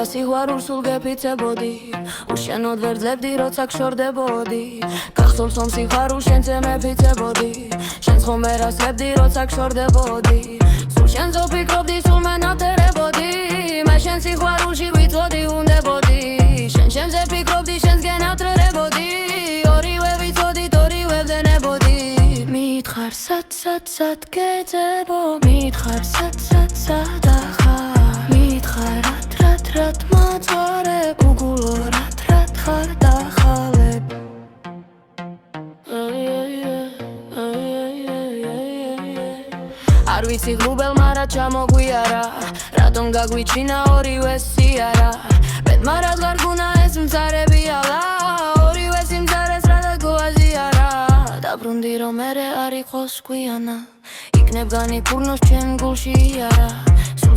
სიყვარულს სულ გეფიცებოდი უშენოდ ვერ ძლებდი როცა გშორდებოდი გახსოვს რომ სიყვარულს შენზე მეფიცებოდი შენს ხომ ვერ ასლებდი როცა გშორდებოდი სულ შენზე ვფიქრობდი სულ მენატერებოდი მე შენ სიყვარულში ვიცოდი უნდებოდი შენზე ვფიქრობდი შენს გენატრერებოდი ორივე ვიცოდით ორივე ვდენებოდი მითხარ სად გეძებო მითხარ სად ახარ მითხარ რად მაწყარებ უგულო რად ხარ დახალებ არ ვიცი ღრუბელმა რა ჩამოგვიარა რატომ გაგვიჩინა ორივე სიარა ბედმა რად გარგუნა ეს მცარებიალა ორივე სიმცარეს რადაც გვაზიარა დაბრუნდი რომ მერე არ იყოს გვიანა იქნებ განიფურნოს ჩემ გულში იარა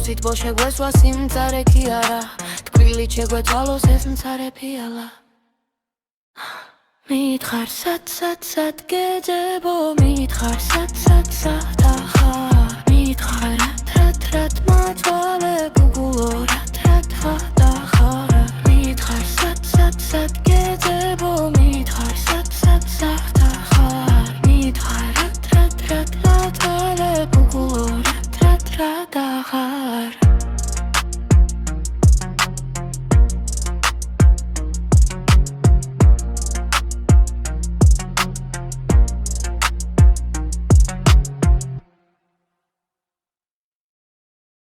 სულსით ბოშეგვესვა სიმცარე კი არა თკბილით შეგვეცვალოს ეს მცარე ფიალა მითხარ სად გეძებო მითხარ სად ახარ მითხარ რად მაწყალებ უგულო